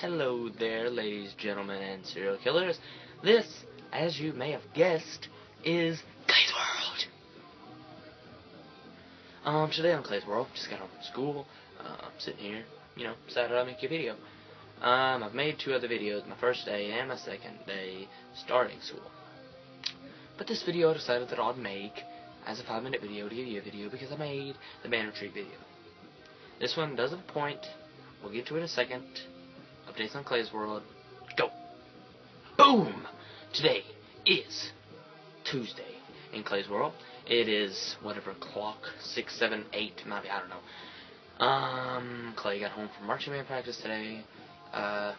Hello there, ladies, gentlemen, and serial killers. This, as you may have guessed, is Clay's World. Today on Clay's World, just got home from school. I'm sitting here, decided I'd make a video. I've made 2 other videos, my first day and my second day starting school. But this video I decided that I'd make as a 5-minute video to give you a video because I made the band retreat video. This one does have a point. We'll get to it in a second. Updates on Clay's World. Go! Boom! Today is Tuesday in Clay's World. It is whatever clock, 6, 7, 8, maybe, I don't know. Clay got home from marching band practice today. Yeah,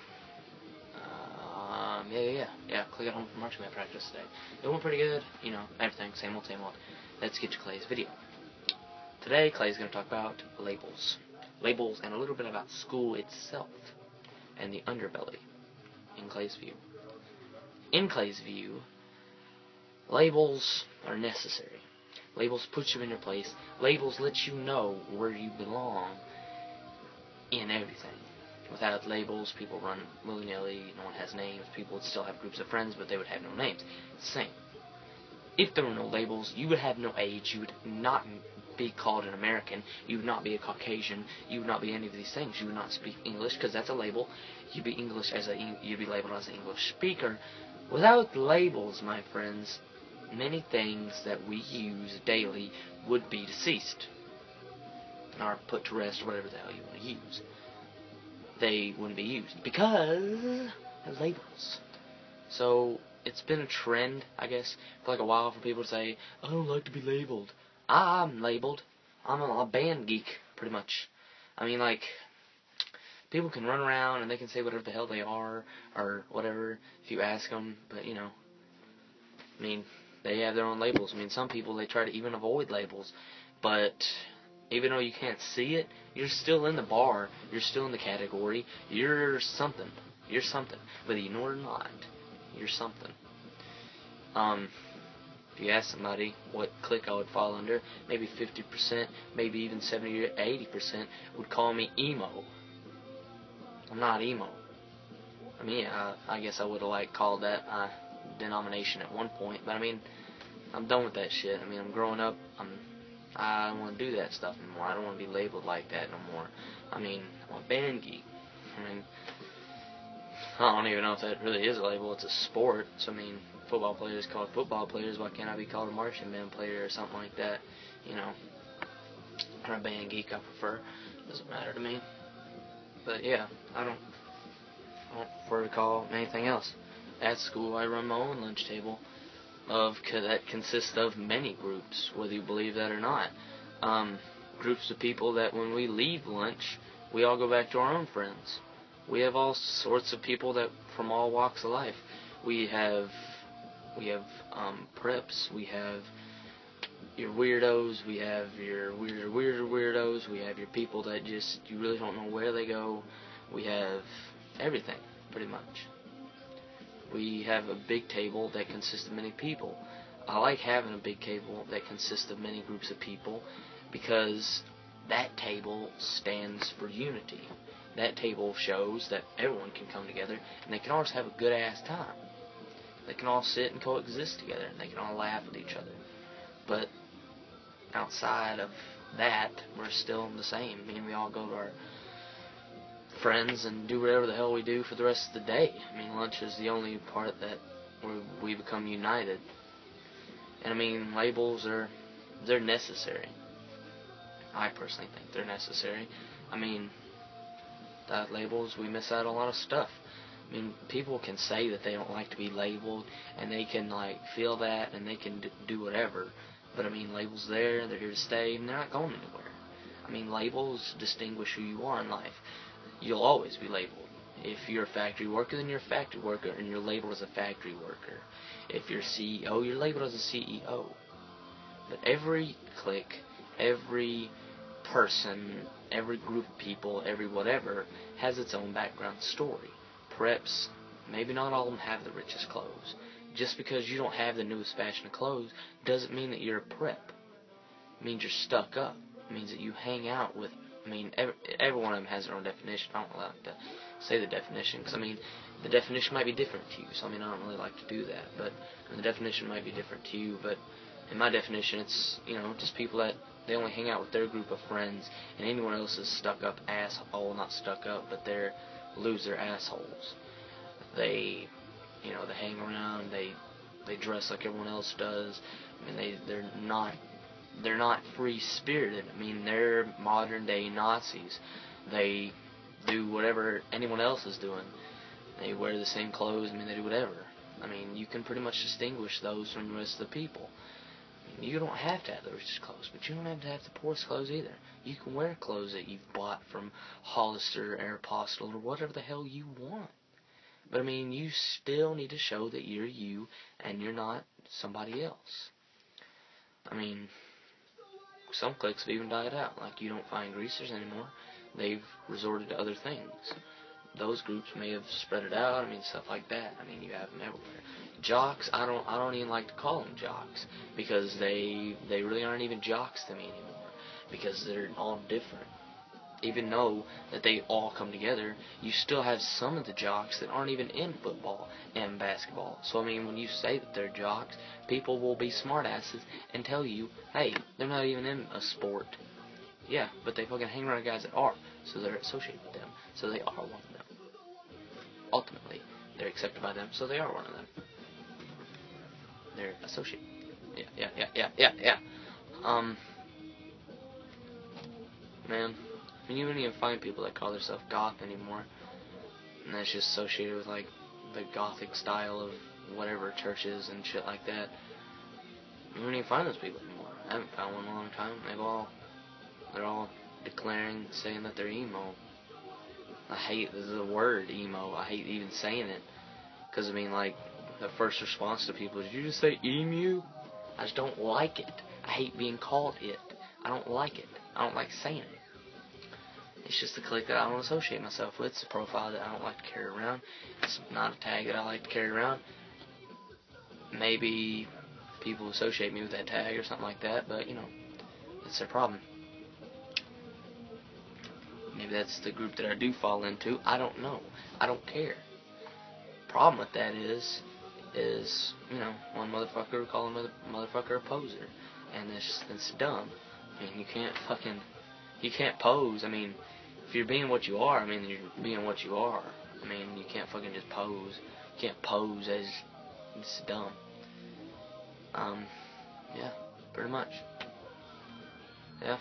Clay got home from marching band practice today. It went pretty good, everything, same old, same old. Let's get to Clay's video. Today, Clay's going to talk about labels. Labels and a little bit about school itself and the underbelly in Clay's view. In Clay's view, labels are necessary. Labels put you in your place. Labels let you know where you belong in everything. Without labels, people run willy-nilly, no one has names, people would still have groups of friends, but they would have no names. Same. If there were no labels, you would have no age, you would not be called an American, you would not be a Caucasian, you would not be any of these things, you would not speak English, because that's a label. You'd be you'd be labeled as an English speaker. Without labels, my friends, many things that we use daily would be deceased, or put to rest, or whatever the hell you want to use. They wouldn't be used, because of labels. So, it's been a trend, I guess, for like a while for people to say, I don't like to be labeled. I'm labeled. I'm a band geek, pretty much. I mean, like, people can run around and they can say whatever the hell they are, or whatever, if you ask them, but, they have their own labels. Some people, they try to even avoid labels, but even though you can't see it, you're still in the bar, you're still in the category, you're something. You're something. Whether you know it or not, you're something. If you ask somebody what clique I would fall under, maybe 50%, maybe even 70 or 80% would call me emo. I'm not emo. I guess I would have called that denomination at one point, but I'm done with that shit. I'm growing up. I don't want to do that stuff anymore. I don't want to be labeled like that no more. I'm a band geek. I don't even know if that really is a label. It's a sport. So, football players called football players. Why can't I be called a marching band player or something like that? Or a band geek, I prefer. Doesn't matter to me. But, yeah, I don't prefer to call anything else. At school, I run my own lunch table that consists of many groups, whether you believe that or not. Groups of people that when we leave lunch, we all go back to our own friends. We have all sorts of people that from all walks of life. We have preps. We have your weirdos. We have your weirder weirdos. We have your people that just you really don't know where they go. We have everything pretty much. We have a big table that consists of many people. I like having a big table that consists of many groups of people because that table stands for unity. That table shows that everyone can come together and they can always have a good-ass time. They can all sit and coexist together and they can all laugh at each other. But outside of that, we're still the same. We all go to our friends and do whatever the hell we do for the rest of the day. Lunch is the only part that we become united. And labels they're necessary. I personally think they're necessary. Without labels, we miss out on a lot of stuff. People can say that they don't like to be labeled, and they can feel that, and they can do whatever. But labels they're here to stay, and they're not going anywhere. Labels distinguish who you are in life. You'll always be labeled. If you're a factory worker, then you're a factory worker, and you're labeled as a factory worker. If you're a CEO, you're labeled as a CEO. But every clique, every person, every group of people, every whatever, has its own background story. Preps, maybe not all of them have the richest clothes. Just because you don't have the newest fashion of clothes doesn't mean that you're a prep. It means you're stuck up. It means that you hang out with I mean, every one of them has their own definition. I don't like to say the definition, because, I mean, the definition might be different to you, so, I mean, I don't really like to do that, but the definition might be different to you, but in my definition, it's, you know, just people that they only hang out with their group of friends, and anyone else is stuck-up asshole, not stuck-up, but they're loser assholes. They, you know, they hang around, they dress like everyone else does. I mean, they're not free-spirited. I mean, they're modern-day Nazis. They do whatever anyone else is doing. They wear the same clothes. I mean, they do whatever. I mean, you can pretty much distinguish those from the rest of the people. I mean, you don't have to have the richest clothes, but you don't have to have the poorest clothes either. You can wear clothes that you've bought from Hollister, Aeropostale, or whatever the hell you want. But, I mean, you still need to show that you're you and you're not somebody else. I mean, some cliques have even died out. Like, you don't find greasers anymore. They've resorted to other things. Those groups may have spread it out. I mean, stuff like that. I mean, you have them everywhere. Jocks, I don't even like to call them jocks, because they really aren't even jocks to me anymore, because they're all different. Even though that they all come together, you still have some of the jocks that aren't even in football and basketball. So, I mean, when you say that they're jocks, people will be smartasses and tell you, hey, they're not even in a sport. Yeah, but they fucking hang around guys that are, so they're associated with them, so they are one of them. Ultimately, they're accepted by them, so they are one of them. They're associated. Yeah. Man. I mean, you wouldn't even find people that call themselves goth anymore. And that's just associated with, like, the gothic style of whatever churches and shit like that. You wouldn't even find those people anymore. I haven't found one in a long time. They're all declaring, saying that they're emo. I hate the word emo. I hate even saying it. Because, I mean, like, the first response to people is, did you just say emu? I just don't like it. I hate being called it. I don't like it. I don't like saying it. It's just a clique that I don't associate myself with. It's a profile that I don't like to carry around. It's not a tag that I like to carry around. Maybe people associate me with that tag or something like that, but, you know, it's their problem. Maybe that's the group that I do fall into. I don't know. I don't care. Problem with that is, you know, one motherfucker calling another motherfucker a poser. And it's dumb. I mean, you can't pose. I mean, if you're being what you are, I mean, you're being what you are. I mean, you can't fucking just pose. You can't pose as, it's dumb. Yeah, pretty much. Yeah.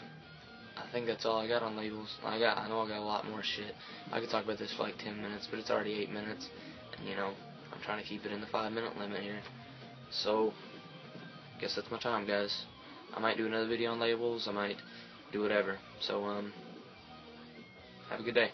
I think that's all I got on labels. I know I got a lot more shit. I could talk about this for like 10 minutes, but it's already 8 minutes. And, you know, I'm trying to keep it in the 5-minute limit here. So, guess that's my time, guys. I might do another video on labels. I might do whatever. So, have a good day.